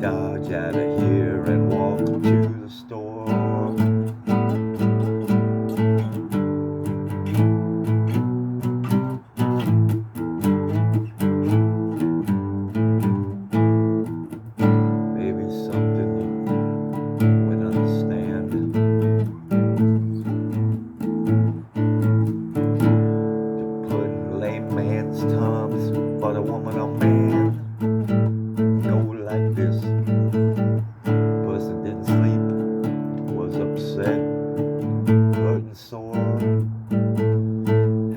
dodge out of here and walk to the store. Maybe something you would understand. To put in layman's terms for the woman or man, go like this. Person didn't sleep, was upset, hurt and sore.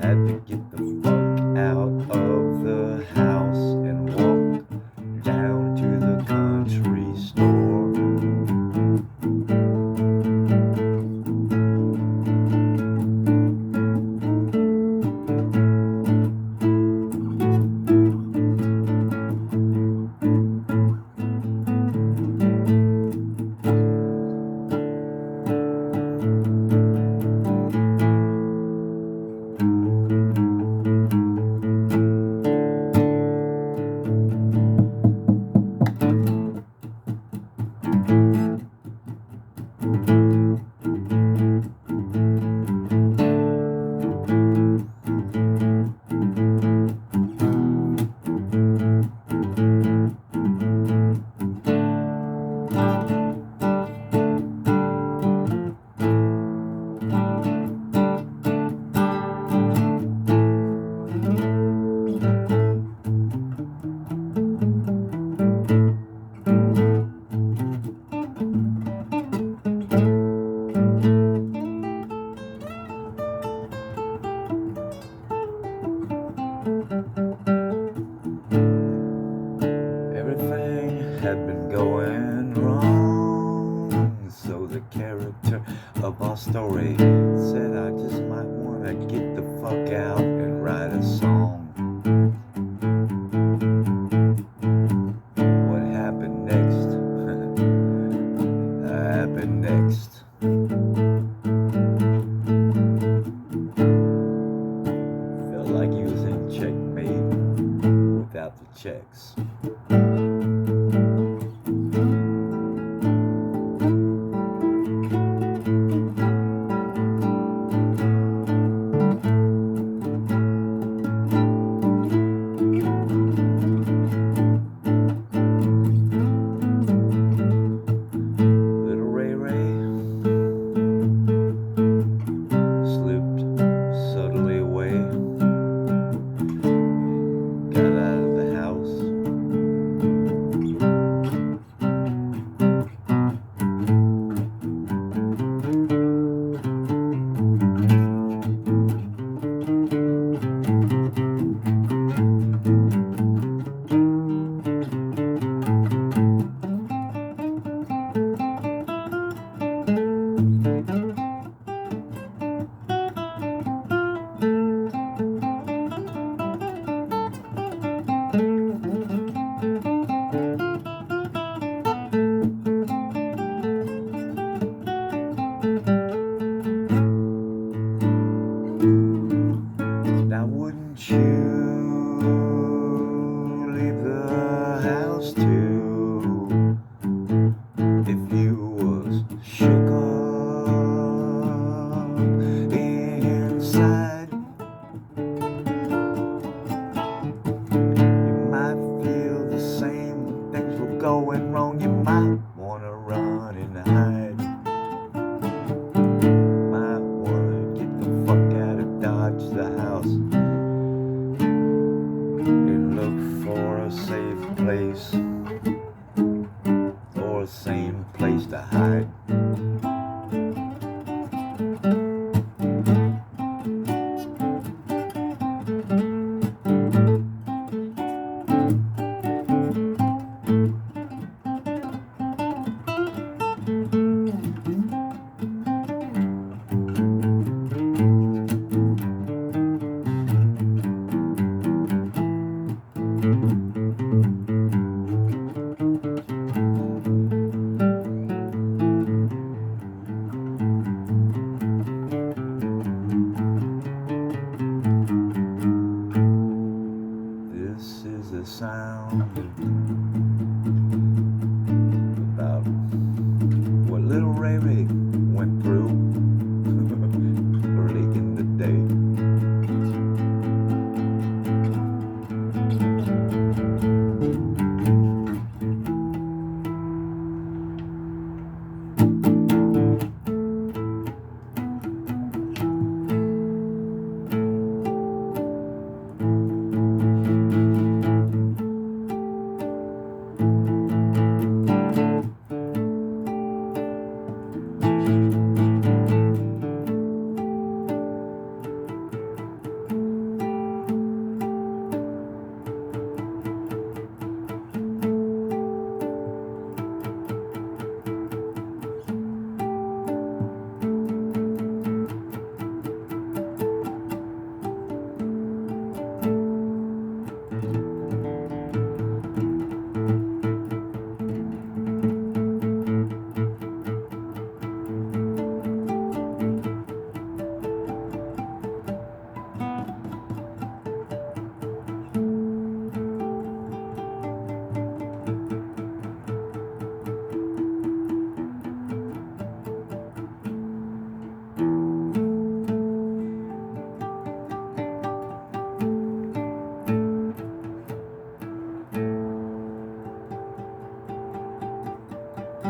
Had to get the fuck out of the house and walk down to the country store. Everything had been going wrong, so the character of our story said I just might want to get the fuck out and write a song. What happened next? Happened next. Felt like using checkmate without the checks. Now wouldn't you leave the house too if you was shook up inside? You might feel the same, things were going wrong. You might wanna run and hide. Might wanna get the fuck out of Dodge the house and look for a safe place or a sane place to hide.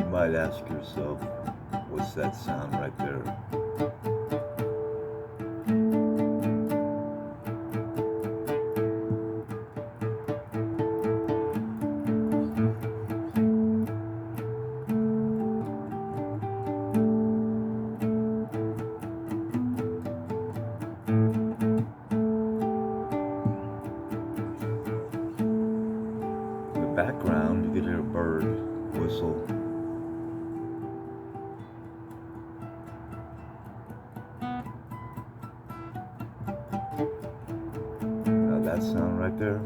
You might ask yourself, what's that sound right there? In the background, you can hear a bird whistle. Now that sound right there,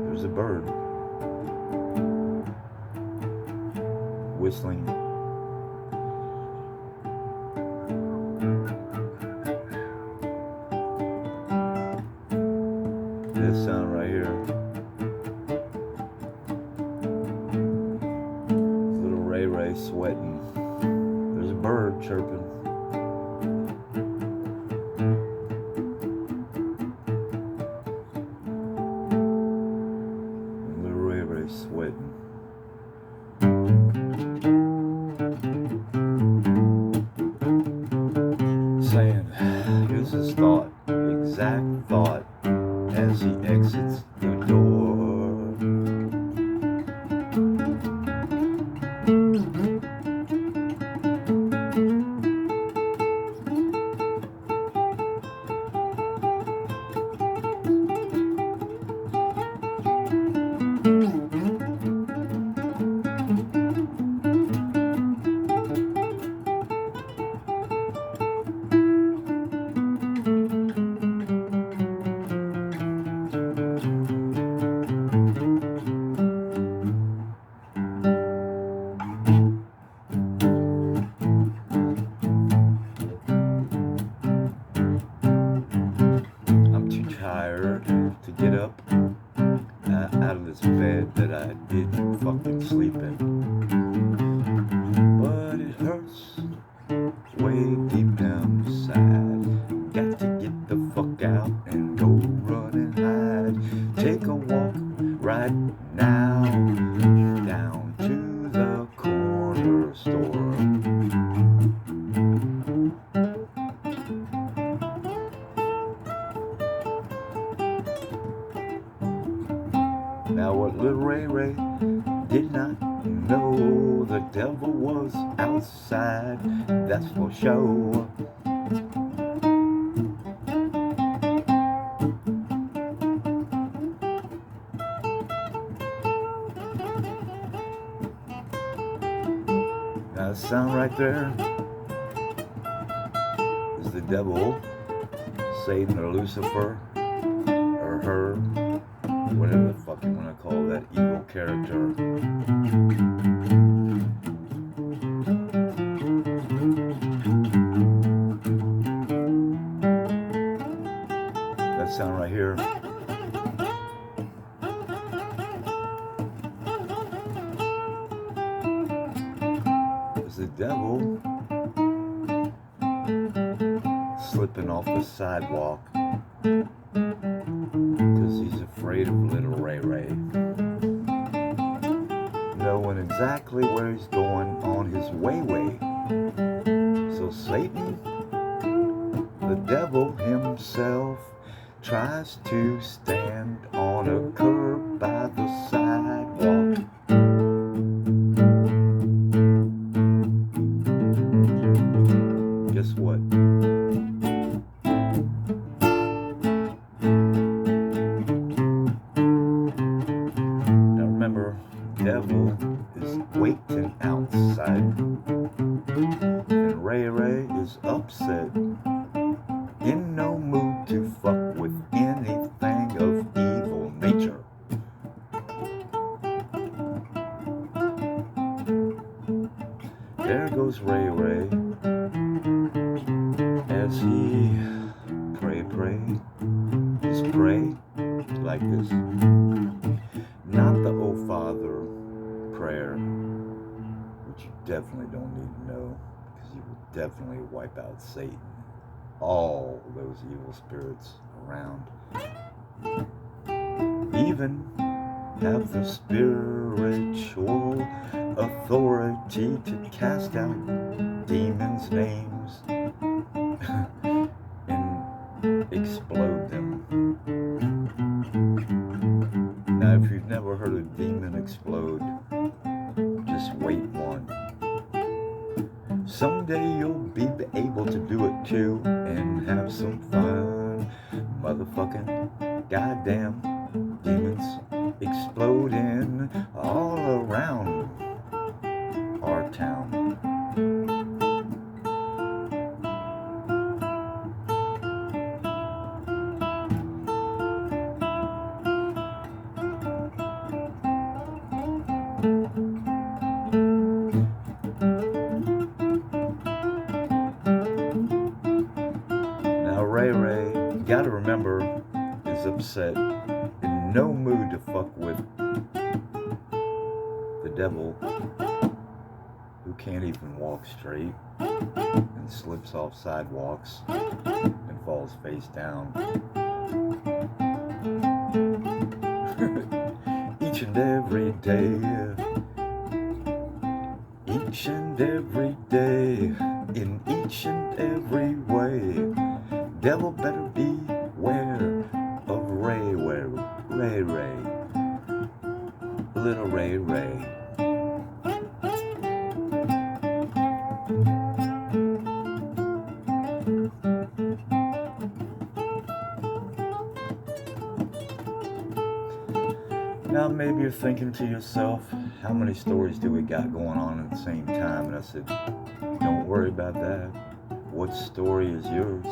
there's a bird whistling. This sound right here, little Ray Ray sweating. There's a bird chirping. Little Ray Ray sweating. Saying, here's his thought, exact thought, as he exits the door. Tired to get up out of this bed that I didn't fucking sleep in. But it hurts way deep down inside. Got to get the fuck out and go run and hide. Take a walk right now down to the corner store. Now what little Ray Ray did not know, the devil was outside, that's for sure. Now the sound right there is the devil, Satan or Lucifer, or her, whatever the fuck you want to call that evil character. That sound right here is the devil slipping off the sidewalk because he's afraid of little Ray Ray, knowing exactly where he's going on his way. So Satan, the devil himself, tries to stand on a curb by the sidewalk. Guess what? Devil is waiting outside, and Ray Ray is upset, in no mood to fuck with anything of evil nature. There goes Ray Ray as he pray like this. Not the "Oh Father" prayer, which you definitely don't need to know, because you will definitely wipe out Satan, all those evil spirits around. Even have the spirit spiritual authority to cast out demons' names and explode them. Now, if you've never heard a demon explode, just wait one. Someday you'll be able to do it too and have some fun. Motherfucking goddamn demons exploding all around our town. Now Ray, you gotta remember, is upset, in no mood to fuck with the devil, who can't even walk straight and slips off sidewalks and falls face down. Each and every day, each and every day, in each and every way, devil better beware of Ray, little Ray. Now maybe you're thinking to yourself, how many stories do we got going on at the same time? And I said, don't worry about that. What story is yours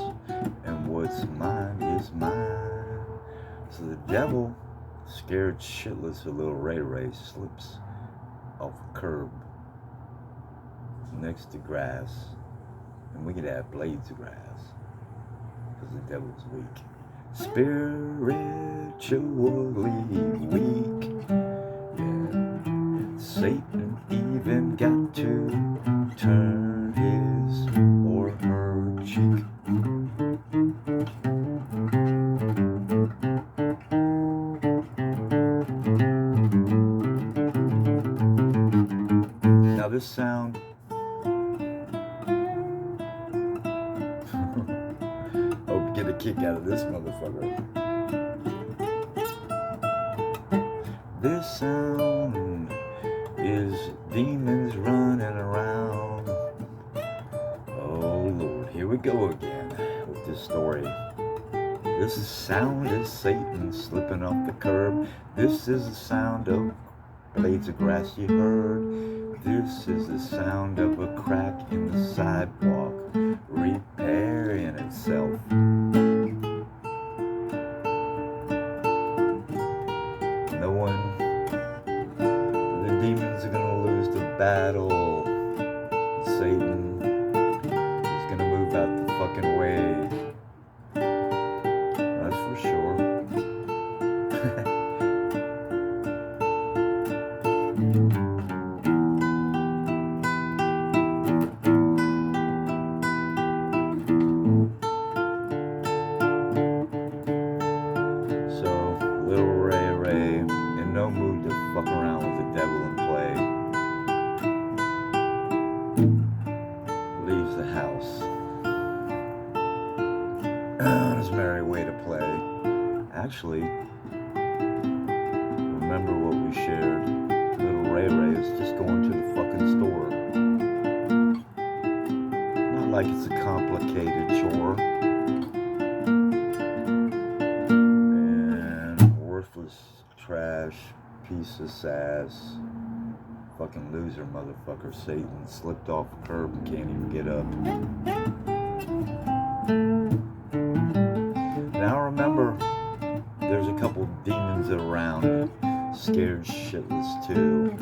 and what's mine is mine. So the devil, scared shitless of little Ray, slips off a curb next to grass, and we could have blades of grass because the devil's weak. Spiritually weak, yeah. Satan even got to turn his or her cheek. Now this sound hope you get a kick out of this motherfucker. This sound is demons running around. Oh Lord, here we go again with this story. This is sound is Satan slipping off the curb. This is the sound of blades of grass you heard. This is the sound of a crack in the sidewalk repairing itself. Knowing the demons are gonna lose the battle, Satan is gonna move out the fucking way. That's for sure. In no mood to fuck around with the devil and play, leaves the house on his merry way to play. Actually, remember what we shared. Little Ray is just going to the fucking store. Not like it's a complicated chore. Trash, piece of sass, fucking loser motherfucker. Satan slipped off a curb and can't even get up. Now remember, there's a couple demons around, scared shitless too,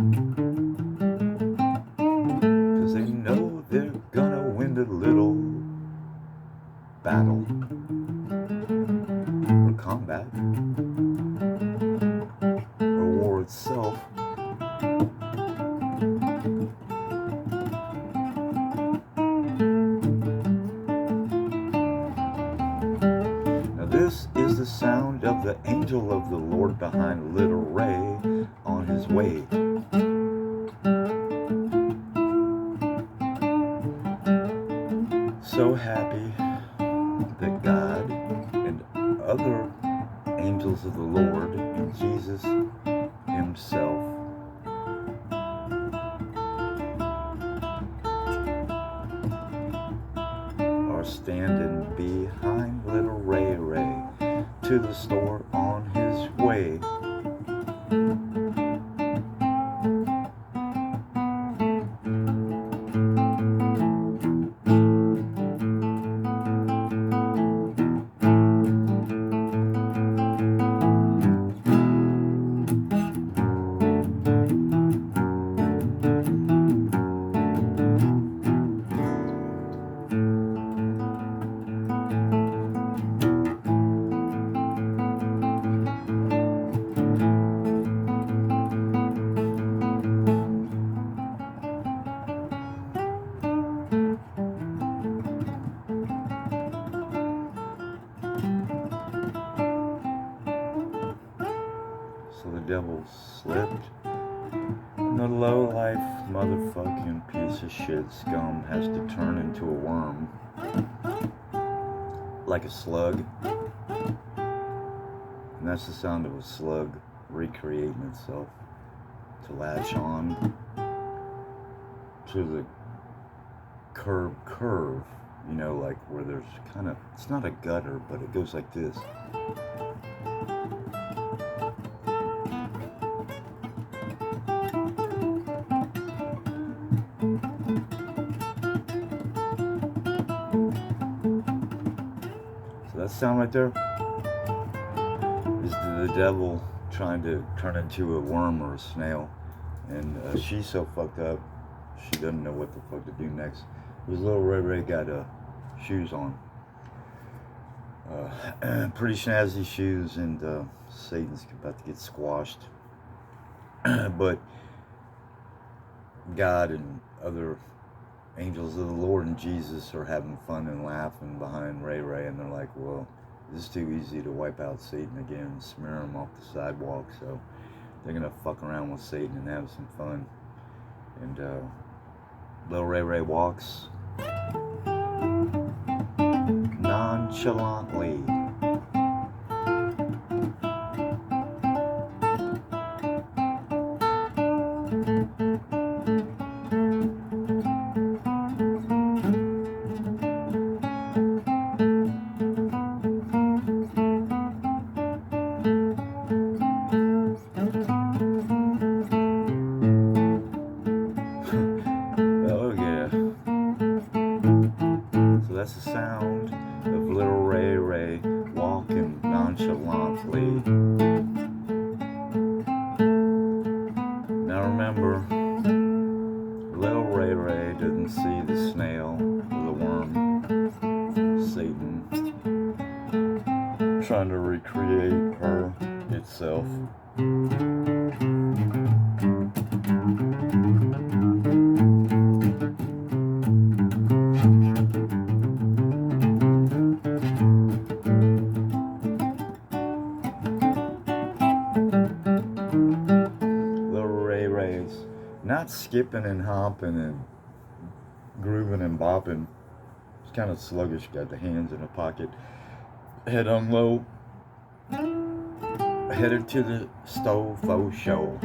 because they know they're gonna win the little battle or combat. Itself. Now this is the sound of the angel of the Lord behind little Ray on his way so happy that God and other angels of the Lord and Jesus himself are standing behind little Ray Ray to the store on his way. So the devil slipped, and the low-life motherfucking piece of shit scum has to turn into a worm, like a slug. And that's the sound of a slug recreating itself to latch on to the curve, you know, like where there's kind of, it's not a gutter, but it goes like this. That sound right there is the devil trying to turn into a worm or a snail, and she's so fucked up she doesn't know what the fuck to do next. This little Ray Ray got shoes on, pretty snazzy shoes, and Satan's about to get squashed. But God and other angels of the Lord and Jesus are having fun and laughing behind Ray Ray, and they're like, well, this is too easy to wipe out Satan again and smear him off the sidewalk, so they're gonna fuck around with Satan and have some fun. And little Ray Ray walks nonchalantly That's the sound of little Ray Ray walking nonchalantly. Now remember, little Ray Ray didn't see the snail or the worm, Satan, trying to recreate her itself. Not skipping and hopping and grooving and bopping. It's kind of sluggish, got the hands in a pocket, head on low, headed to the stove for show.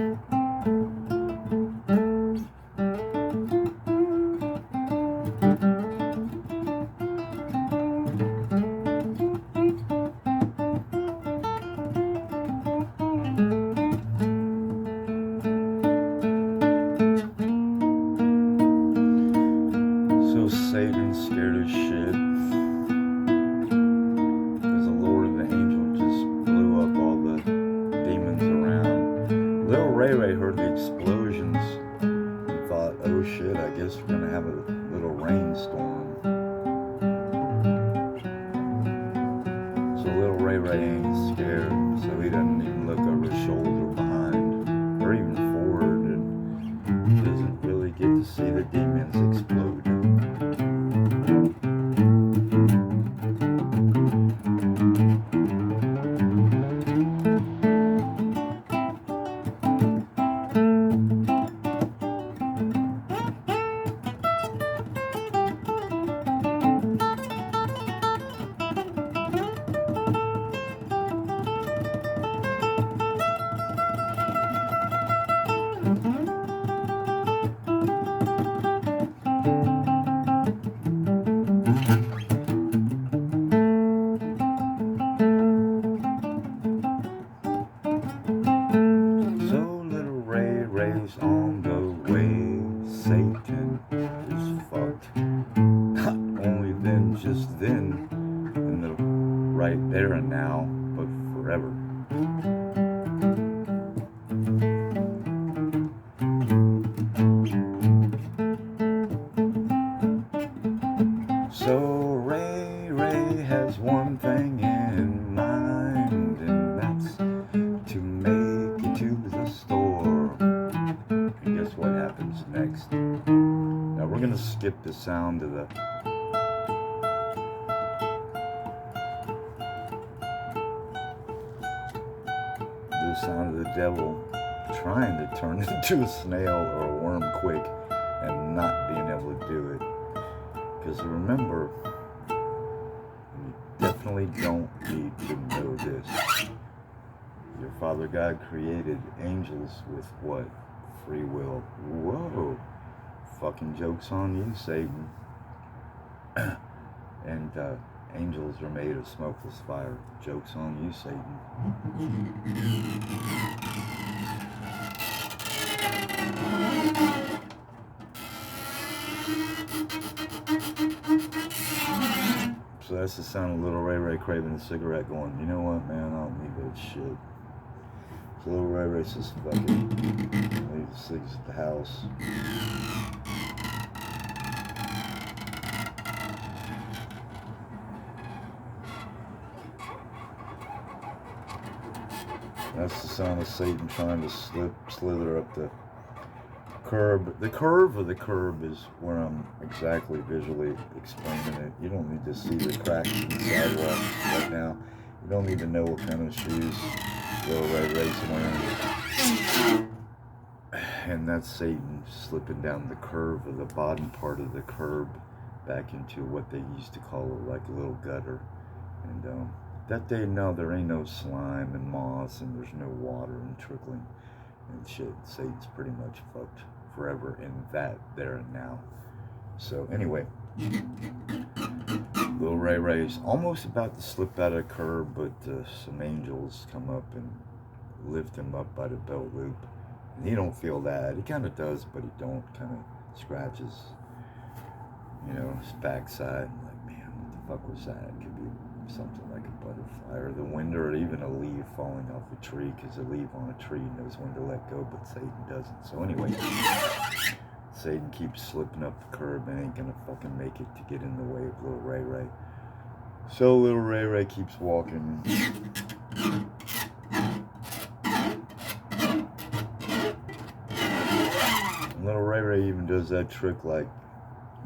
Satan scared as shit, as the Lord and the angel just blew up all the demons around. Little Ray Ray heard the explosions and thought, oh shit, I guess we're gonna have a little rainstorm. So little Ray Ray ain't scared, so he doesn't even look over his shoulder, behind, or even forward, and doesn't really get to see the demons explode. Ray Ray's on the way. Satan is fucked. Not only then, just then, in the right there and now, but forever. So Ray has one thing in mind, and that's to make it to the store. And guess what happens next? Now we're gonna skip the sound of the sound of the devil trying to turn into a snail or a worm quick and not being able to do it. Because remember, you definitely don't need to know this. Your Father God created angels with what? Free will. Whoa. Fucking joke's on you, Satan. And angels are made of smokeless fire. Joke's on you, Satan. So that's the sound of little Ray craving a cigarette going, you know what, man, I don't need that shit. So little Ray says, fuck it. Leave the cigs at the house. That's the sound of Satan trying to slither up the curb. The curve of the curb is where I'm exactly visually explaining it. You don't need to see the cracks in the sidewalk right now. You don't need to know what kind of shoes little Ray Ray's wearing. And that's Satan slipping down the curve of the bottom part of the curb back into what they used to call it, like a little gutter. And that day, no, there ain't no slime and moss, and there's no water and trickling and shit. Satan's pretty much fucked forever in that, there and now. So anyway, little Ray Ray's almost about to slip out of the curb, but some angels come up and lift him up by the belt loop. And he don't feel that. He kind of does, but he don't. Kind of scratches, you know, his backside. I'm like, man, what the fuck was that? It could be something like a butterfly or the wind, or even a leaf falling off a tree, because a leaf on a tree knows when to let go, but Satan doesn't. So anyway, Satan keeps slipping up the curb and ain't gonna fucking make it to get in the way of little Ray. So little Ray keeps walking. And little Ray even does that trick, like,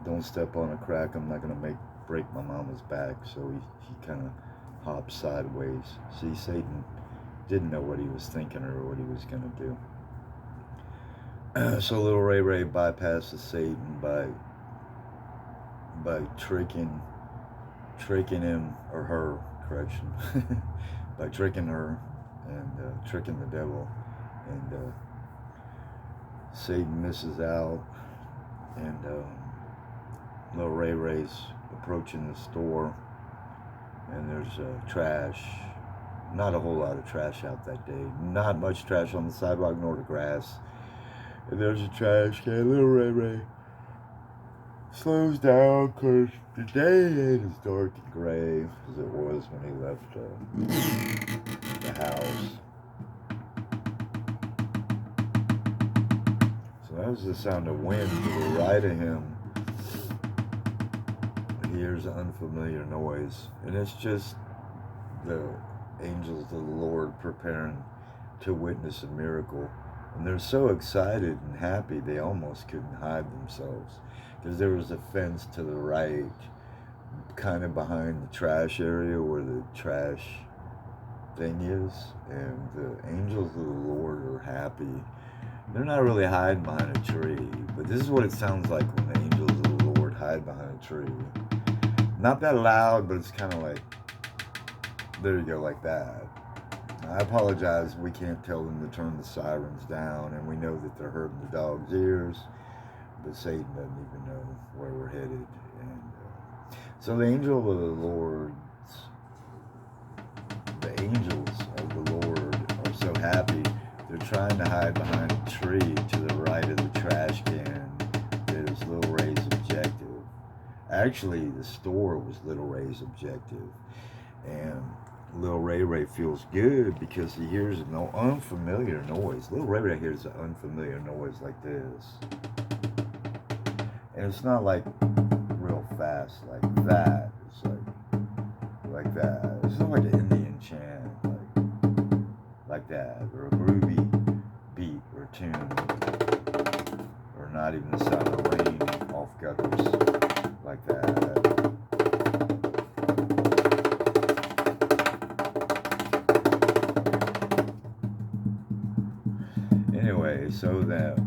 don't step on a crack, I'm not gonna break my mama's back. So he kind of hops sideways. See, Satan didn't know what he was thinking or what he was going to do. So little Ray bypasses Satan by tricking him, or her, correction, by tricking her and tricking the devil. And Satan misses out, and little Ray's approaching the store, and there's trash. Not a whole lot of trash out that day. Not much trash on the sidewalk nor the grass. And there's a trash can. Little Ray slows down because the day ain't as dark and gray as it was when he left the house. So that was the sound of wind to the right of him. He hears an unfamiliar noise, and it's just the angels of the Lord preparing to witness a miracle. And they're so excited and happy they almost couldn't hide themselves, because there was a fence to the right, kind of behind the trash area where the trash thing is, and the angels of the Lord are happy. They're not really hiding behind a tree, but this is what it sounds like when the angels of the Lord hide behind a tree. Not that loud, but it's kind of like, there you go, like that. I apologize, we can't tell them to turn the sirens down, and we know that they're hurting the dog's ears, but Satan doesn't even know where we're headed. And so the angels of the Lord are so happy, they're They're trying to hide behind a tree to the right of the trash can. There's Little Ray's objective. Actually, the store was Little Ray's objective. And Little Ray feels good because he hears an unfamiliar noise. Little Ray hears an unfamiliar noise like this. And it's not like real fast like that. It's like that. It's not like an Indian chant, like that, or a groovy beat or tune, or not even the sound of rain off gutters like that. Anyway, so the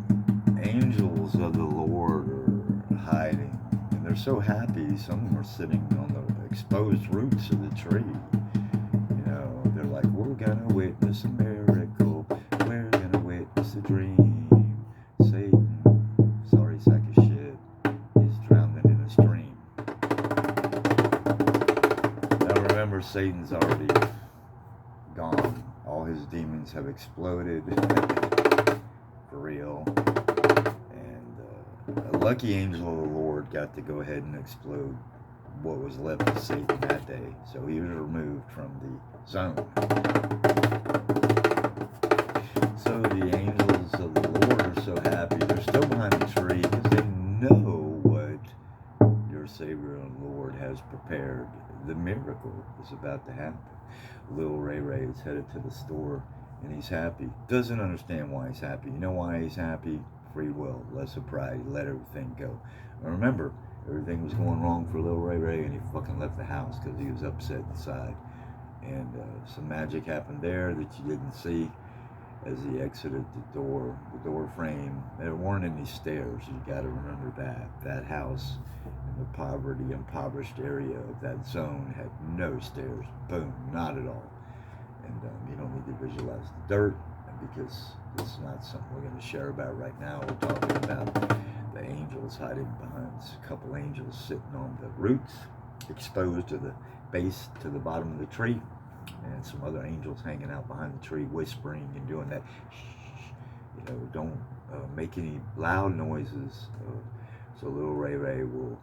angels of the Lord are hiding, and they're so happy. Some of them are sitting on the exposed roots of the tree. You know, they're like, we're gonna witness a miracle. We're gonna witness a dream. Satan, sorry sack of shit, is drowning in a stream. Now remember, Satan's already gone. All his demons have exploded. For real. And a lucky angel of the Lord got to go ahead and explode what was left of Satan that day. So he was removed from the zone. So the angels of the Lord are so happy. They're still behind the tree because they know what your Savior and Lord has prepared. The miracle is about to happen. Little Ray is headed to the store, and he's happy. Doesn't understand why he's happy. You know why he's happy? Free will, less of pride. He let everything go. And remember, everything was going wrong for Little Ray, and he fucking left the house because he was upset inside. And some magic happened there that you didn't see as he exited the door frame. There weren't any stairs. You got to remember that house in the impoverished area of that zone had no stairs. Boom, not at all. And you don't need to visualize the dirt because it's not something we're going to share about right now. We're talking about the angels hiding behind a couple angels sitting on the roots, exposed to the base, to the bottom of the tree, and some other angels hanging out behind the tree, whispering and doing that. You know, don't make any loud noises. So Little Ray will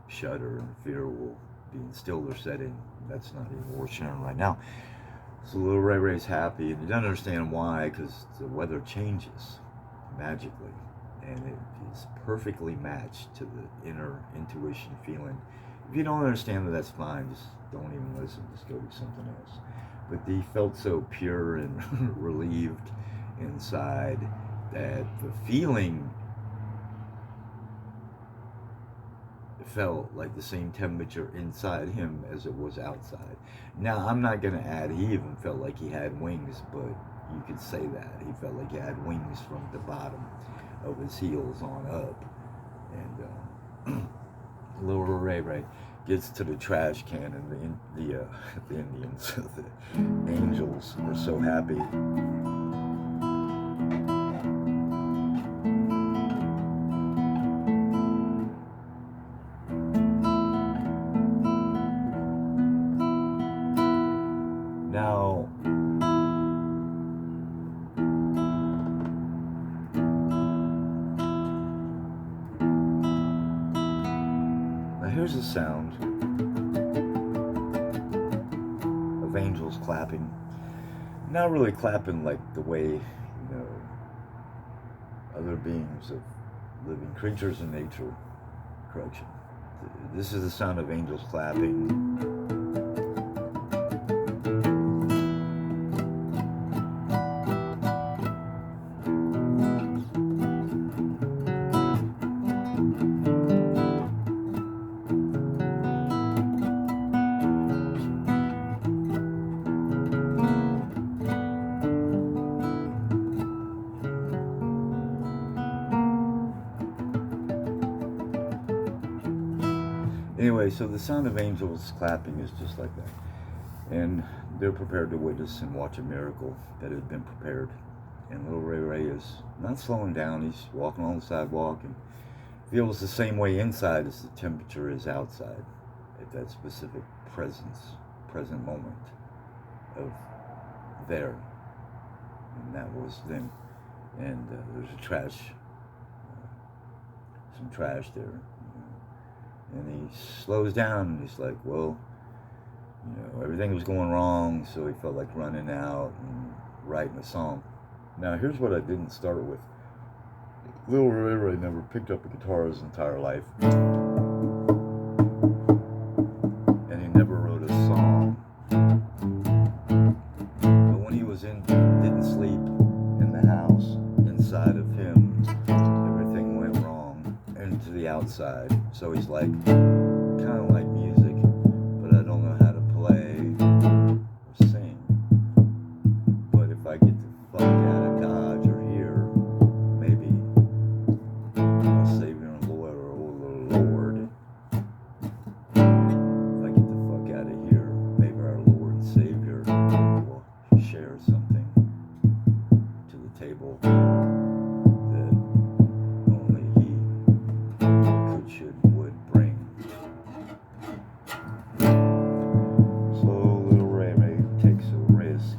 shudder and fear will be instilled or set in. That's not even worth sharing right now. So Little Ray's happy, and he doesn't understand why, because the weather changes magically, and it is perfectly matched to the inner intuition feeling. If you don't understand that, that's fine. Just don't even listen. Just go do something else. But he felt so pure and relieved inside that the feeling felt like the same temperature inside him as it was outside. Now, I'm not going to add, he even felt like he had wings, but you could say that. He felt like he had wings from the bottom of his heels on up. And Little Ray gets to the trash can, and the Indians, the angels, were so happy. Now here's the sound of angels clapping. Not really clapping like the way, other beings of living creatures in nature. Correction. This is the sound of angels clapping. Anyway, so the sound of angels clapping is just like that. And they're prepared to witness and watch a miracle that has been prepared. And Little Ray is not slowing down. He's walking on the sidewalk and feels the same way inside as the temperature is outside at that specific present moment of there. and that was then. And there's some trash there, and he slows down and he's like, well, everything was going wrong, so he felt like running out and writing a song. Now here's what I didn't start with. Little Ray Ray never picked up a guitar his entire life, and he never wrote a song. But when he didn't sleep in the house, inside of him, everything went wrong into the outside. So he's like, kind of like music, but I don't know how to play or sing. But if I get the fuck out of Dodge or here, maybe our Savior and Lord, or oh Lord, if I get the fuck out of here, maybe our Lord and Savior will share something to the table that only He could, should, would bring. So little Ray Ray takes a risk.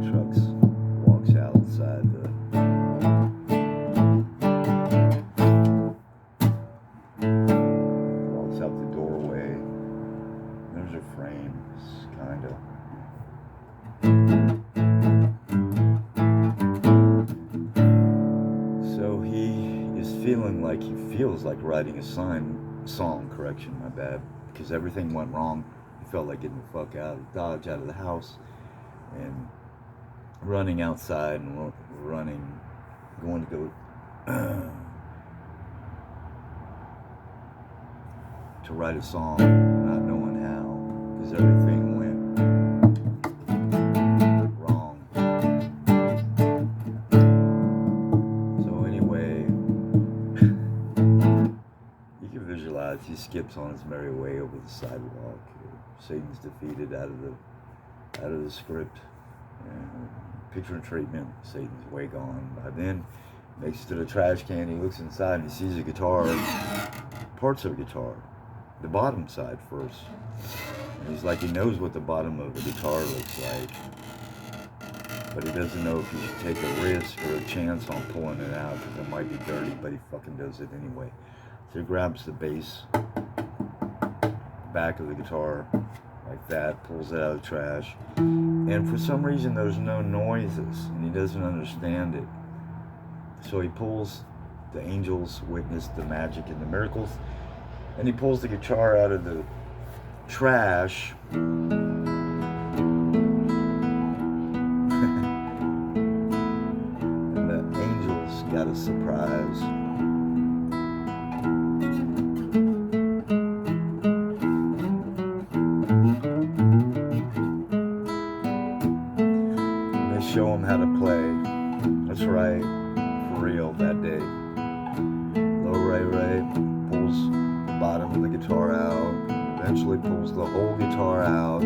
Trucks walks outside walks out the doorway. There's a frame, kinda. So he is feeling like he feels like writing a song, correction, my bad, because everything went wrong. He felt like getting the fuck out of Dodge, out of the house, and running outside and going to go to write a song, not knowing how, because everything went wrong. So anyway, you can visualize he skips on his merry way over the sidewalk. Satan's defeated out of the script. And picture and treatment, Satan's way gone by then. Makes it to the trash can, he looks inside and he sees a guitar, parts of a guitar, the bottom side first. And he's like, he knows what the bottom of the guitar looks like, but he doesn't know if he should take a risk or a chance on pulling it out, because it might be dirty, but he fucking does it anyway. So he grabs the bass, back of the guitar, like that, pulls it out of the trash, and for some reason there's no noises, and he doesn't understand it. So he pulls, the angels witness the magic and the miracles, and he pulls the guitar out of the trash. And the angels got a surprise. Show him how to play. That's right, for real, that day. Little Ray Ray pulls the bottom of the guitar out, eventually pulls the whole guitar out,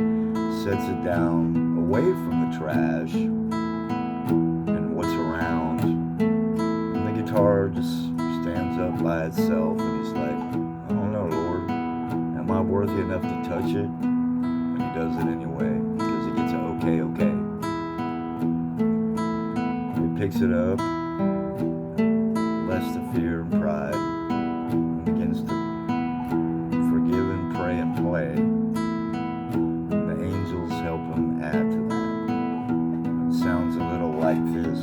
sets it down away from the trash and what's around. And the guitar just stands up by itself, and he's like, I don't know, Lord, am I worthy enough to touch it? And he does it anyway, because he gets an okay. Picks it up, lets the fear and pride, and begins to forgive and pray and play. And the angels help him add to that. It sounds a little like this.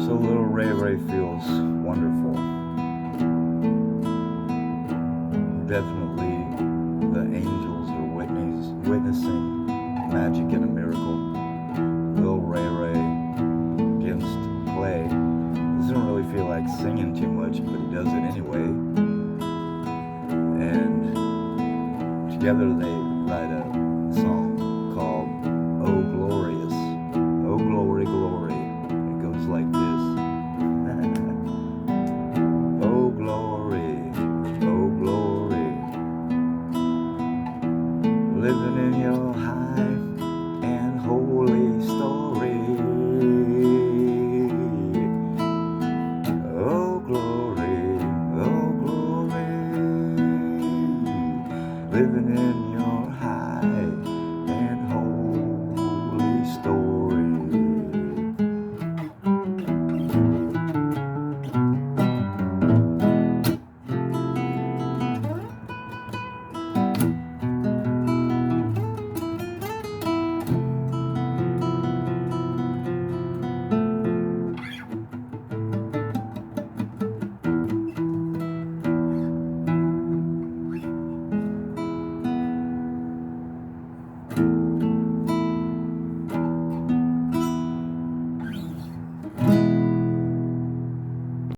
So little Ray Ray feels wonderful. Definitely the angels are witnessing magic and a miracle. Little Ray Ray doesn't feel like singing too much, but he does it anyway. And together they write a